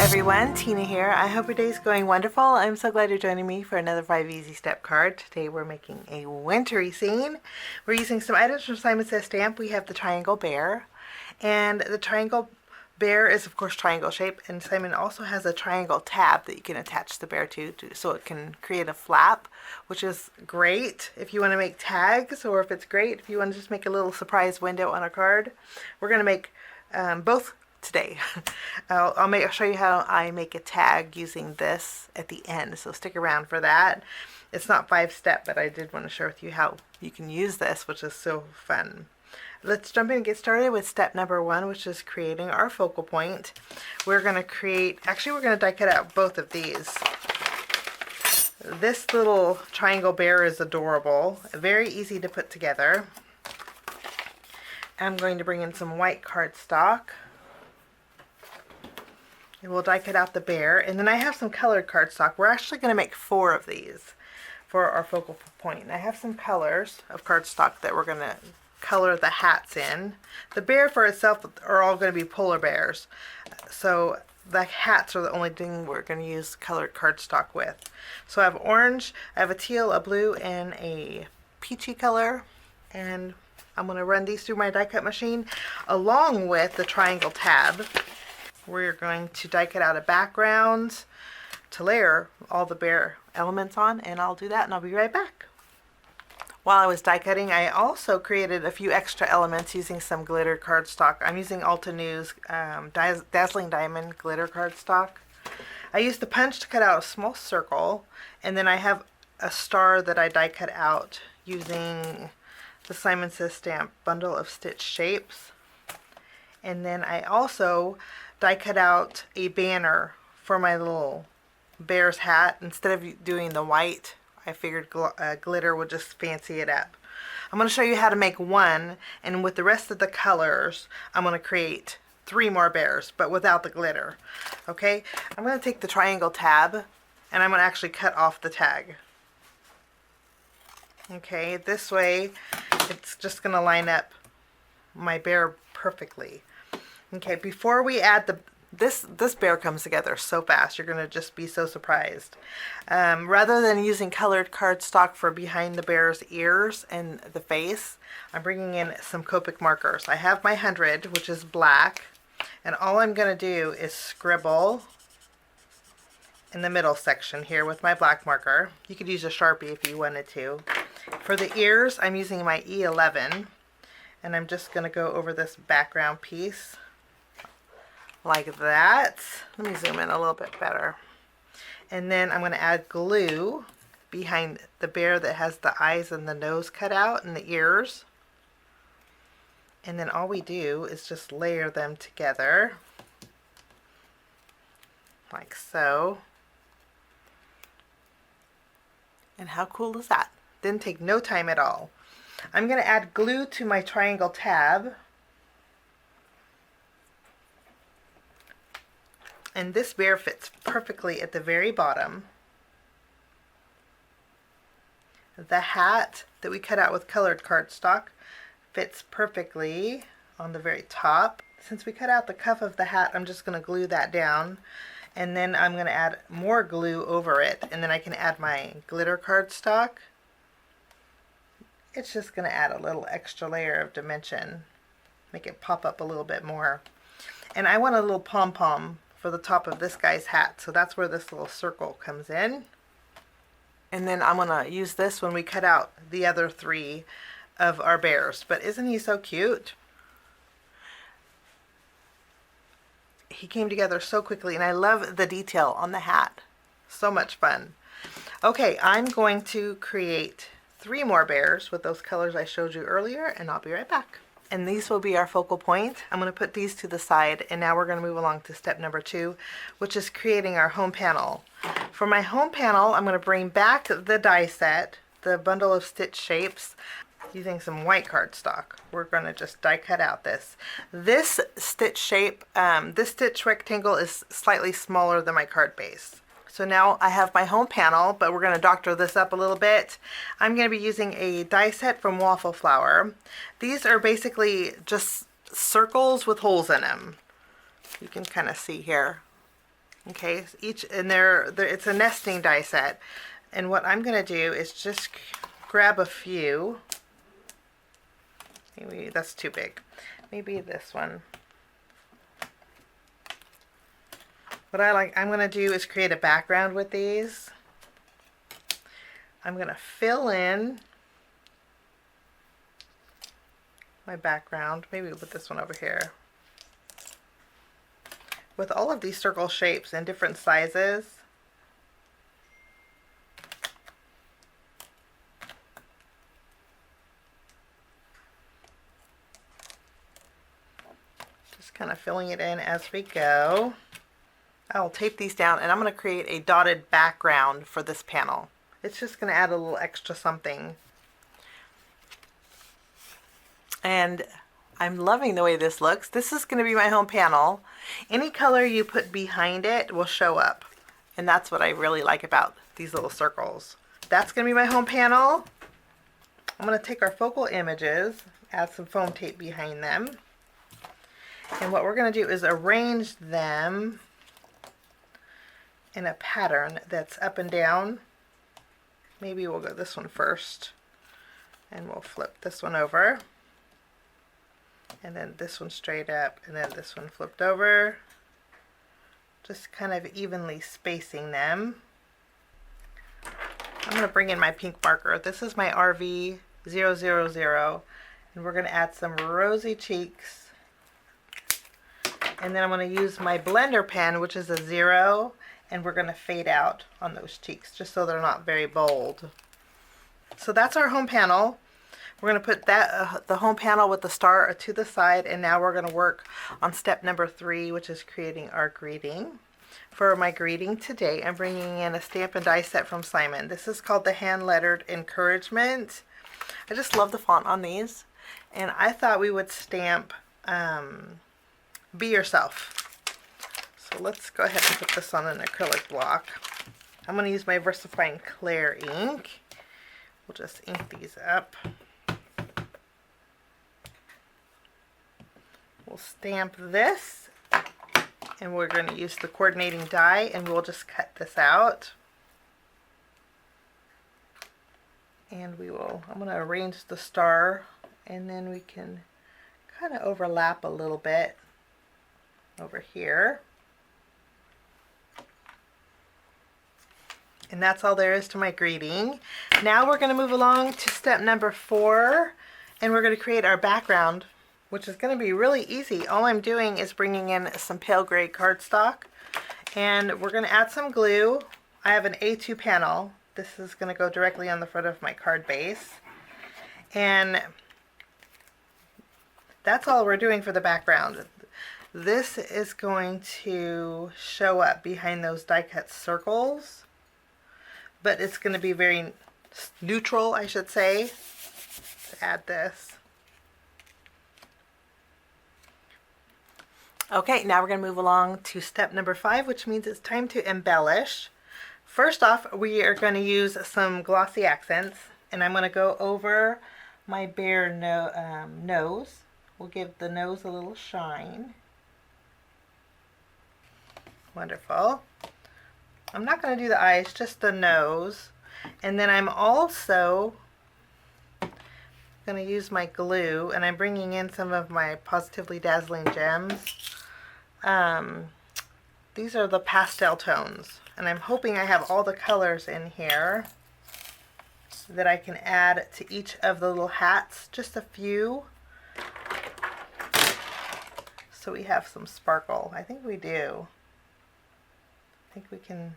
everyone, Tina here. I hope your day's going wonderful. I'm so glad you're joining me for another 5 Easy Step card. Today we're making a wintry scene. We're using some items from Simon Says Stamp. We have the triangle bear, and the triangle bear is of course triangle shape, and Simon also has a triangle tab that you can attach the bear to so it can create a flap, which is great if you want to make tags, or if it's great if you want to just make a little surprise window on a card. We're going to make both today. I'll show you how I make a tag using this at the end, so stick around for that. It's not 5-step, but I did want to share with you how you can use this, which is so fun. Let's jump in and get started with step number 1, which is creating our focal point. We're going to create, actually we're going to die cut out both of these. This little triangle bear is adorable, very easy to put together. I'm going to bring in some white cardstock. And we'll die cut out the bear, and then I have some colored cardstock. We're actually going to make 4 of these for our focal point. And I have some colors of cardstock that we're going to color the hats in. The bear for itself are all going to be polar bears, so the hats are the only thing we're going to use colored cardstock with. So I have orange, I have a teal, a blue, and a peachy color, and I'm going to run these through my die cut machine along with the triangle tab. We're going to die cut out a background to layer all the bear elements on, and I'll do that and I'll be right back. While I was die cutting, I also created a few extra elements using some glitter cardstock. I'm using Altenew's Dazzling Diamond glitter cardstock. I used the punch to cut out a small circle, and then I have a star that I die cut out using the Simon Says Stamp bundle of stitch shapes. And then I also die cut out a banner for my little bear's hat. Instead of doing the white, I figured glitter would just fancy it up. I'm going to show you how to make one, and with the rest of the colors I'm going to create 3 more bears, but without the glitter. Okay, I'm going to take the triangle tab and I'm going to actually cut off the tag. Okay, this way it's just going to line up my bear perfectly. Okay, before we add this bear comes together so fast, you're going to just be so surprised. Rather than using colored cardstock for behind the bear's ears and the face, I'm bringing in some Copic markers. I have my 100, which is black, and all I'm going to do is scribble in the middle section here with my black marker. You could use a Sharpie if you wanted to. For the ears, I'm using my E11, and I'm just going to go over this background piece like that. Let me zoom in a little bit better. And then I'm going to add glue behind the bear that has the eyes and the nose cut out and the ears. And then all we do is just layer them together like so. And how cool is that? Didn't take no time at all. I'm going to add glue to my triangle tab. And this bear fits perfectly at the very bottom. The hat that we cut out with colored cardstock fits perfectly on the very top. Since we cut out the cuff of the hat, I'm just going to glue that down. And then I'm going to add more glue over it. And then I can add my glitter cardstock. It's just going to add a little extra layer of dimension. Make it pop up a little bit more. And I want a little pom-pom for the top of this guy's hat, so that's where this little circle comes in. And then I'm going to use this when we cut out the other 3 of our bears. But isn't he so cute? He came together so quickly, and I love the detail on the hat. So much fun. Okay, I'm going to create 3 more bears with those colors I showed you earlier, and I'll be right back. And these will be our focal point. I'm going to put these to the side, and now we're going to move along to step number 2, which is creating our home panel. For my home panel, I'm going to bring back the die set, the bundle of stitch shapes, using some white cardstock. We're going to just die cut out this stitch shape. This stitch rectangle is slightly smaller than my card base. So now I have my home panel, but we're going to doctor this up a little bit. I'm going to be using a die set from Waffle Flower. These are basically just circles with holes in them. You can kind of see here. Okay, it's a nesting die set. And what I'm going to do is just grab a few. Maybe that's too big. Maybe this one. What I'm going to do is create a background with these. I'm going to fill in my background. Maybe we'll put this one over here. With all of these circle shapes in different sizes. Just kind of filling it in as we go. I'll tape these down and I'm going to create a dotted background for this panel. It's just going to add a little extra something. And I'm loving the way this looks. This is going to be my home panel. Any color you put behind it will show up. And that's what I really like about these little circles. That's going to be my home panel. I'm going to take our focal images, add some foam tape behind them. And what we're going to do is arrange them in a pattern that's up and down. Maybe we'll go this one first. And we'll flip this one over. And then this one straight up, and then this one flipped over. Just kind of evenly spacing them. I'm going to bring in my pink marker. This is my RV000, and we're going to add some rosy cheeks. And then I'm going to use my blender pen, which is a 0, and we're going to fade out on those cheeks, just so they're not very bold. So that's our home panel. We're going to put that the home panel with the star to the side, and now we're going to work on step number 3, which is creating our greeting. For my greeting today, I'm bringing in a stamp and die set from Simon. This is called the Handlettered Encouragement. I just love the font on these, and I thought we would stamp Be Yourself. So let's go ahead and put this on an acrylic block. I'm going to use my VersaFine Clear ink. We'll just ink these up. We'll stamp this, and we're going to use the coordinating die, and we'll just cut this out. And I'm going to arrange the star, and then we can kind of overlap a little bit over here. And that's all there is to my greeting. Now we're going to move along to step number 4, and we're going to create our background, which is going to be really easy. All I'm doing is bringing in some pale gray cardstock, and we're going to add some glue. I have an A2 panel. This is going to go directly on the front of my card base. And that's all we're doing for the background. This is going to show up behind those die cut circles, but it's going to be very neutral, I should say, to add this. Okay, now we're going to move along to step number 5, which means it's time to embellish. First off, we are going to use some glossy accents, and I'm going to go over my bear nose. We'll give the nose a little shine. Wonderful. I'm not going to do the eyes, just the nose. And then I'm also going to use my glue, and I'm bringing in some of my Pawsitively Dazzling gems. These are the pastel tones, and I'm hoping I have all the colors in here that I can add to each of the little hats, just a few, so we have some sparkle. I think we do. I think we can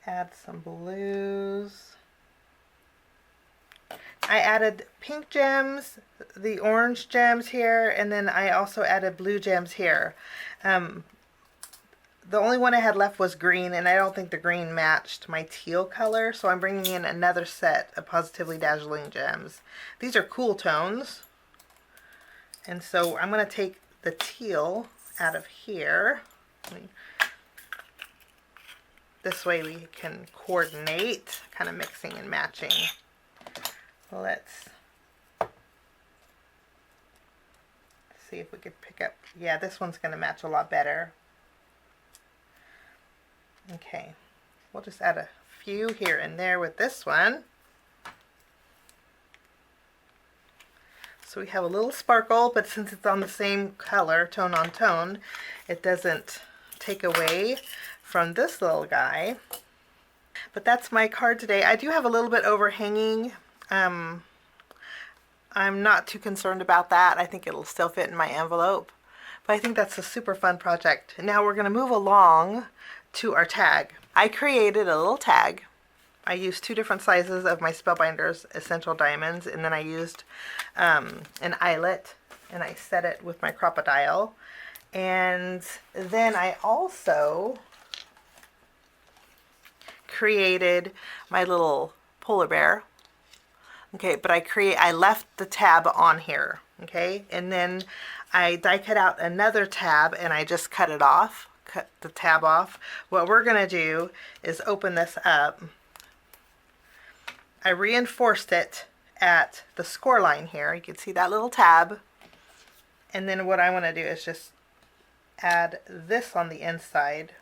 add some blues. I added pink gems, the orange gems here, and then I also added blue gems here. The only one I had left was green, and I don't think the green matched my teal color, so I'm bringing in another set of Pawsitively Dazzling gems. These are cool tones, and so I'm going to take the teal out of here. This way we can coordinate, kind of mixing and matching. Let's see if we could pick up. Yeah, this one's going to match a lot better. Okay, we'll just add a few here and there with this one. So we have a little sparkle, but since it's on the same color, tone on tone, it doesn't take away from this little guy. But that's my card today. I do have a little bit overhanging. I'm not too concerned about that. I think it'll still fit in my envelope. But I think that's a super fun project. Now we're going to move along to our tag. I created a little tag. I used 2 different sizes of my Spellbinders Essential Diamonds, and then I used an eyelet, and I set it with my Crocodile. And then I also created my little polar bear. Okay, but I left the tab on here. Okay, and then I die cut out another tab, and I just cut it off, cut the tab off. What we're gonna do is open this up. I reinforced it at the score line here. You can see that little tab. And then what I want to do is just add this on the inside.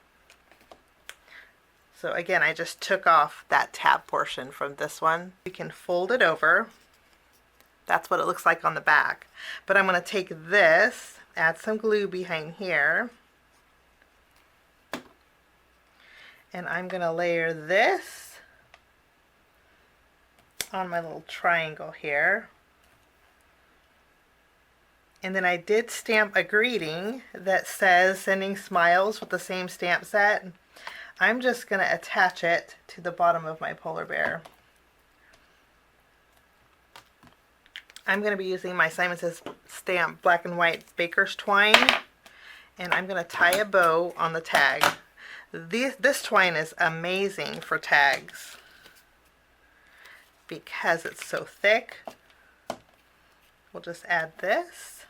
So again, I just took off that tab portion from this one. You can fold it over. That's what it looks like on the back. But I'm going to take this, add some glue behind here. And I'm going to layer this on my little triangle here. And then I did stamp a greeting that says sending smiles with the same stamp set. I'm just going to attach it to the bottom of my polar bear. I'm going to be using my Simon Says Stamp Black and White Baker's Twine, and I'm going to tie a bow on the tag. This twine is amazing for tags because it's so thick. We'll just add this.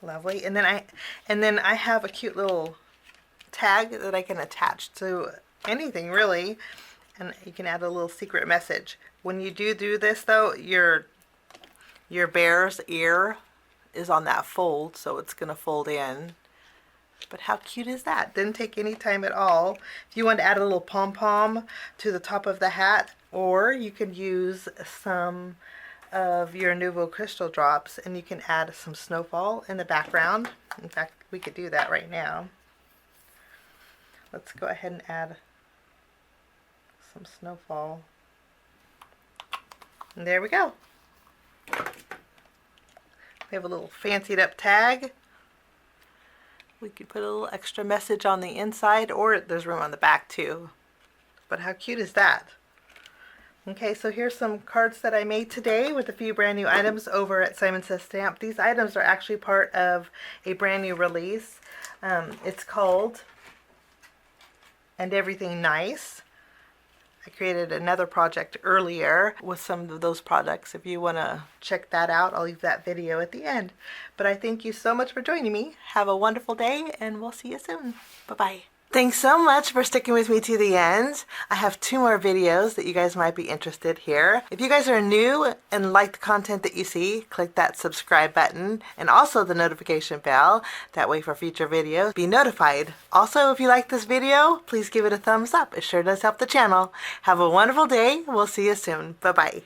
Lovely. And then I have a cute little tag that I can attach to anything really, and you can add a little secret message. When you do this though, your bear's ear is on that fold, so it's gonna fold in. But how cute is that? Didn't take any time at all. If you want to add a little pom-pom to the top of the hat, or you could use some of your Nouveau Crystal drops and you can add some snowfall in the background. In fact, we could do that right now. Let's go ahead and add some snowfall. And there we go. We have a little fancied up tag. We could put a little extra message on the inside, or there's room on the back too. But how cute is that? Okay, so here's some cards that I made today with a few brand new items over at Simon Says Stamp. These items are actually part of a brand new release. It's called And Everything Nice. I created another project earlier with some of those products. If you want to check that out, I'll leave that video at the end. But I thank you so much for joining me. Have a wonderful day, and we'll see you soon. Bye-bye. Thanks so much for sticking with me to the end. I have 2 more videos that you guys might be interested here. If you guys are new and like the content that you see, click that subscribe button and also the notification bell. That way for future videos, be notified. Also, if you like this video, please give it a thumbs up. It sure does help the channel. Have a wonderful day. We'll see you soon. Bye-bye.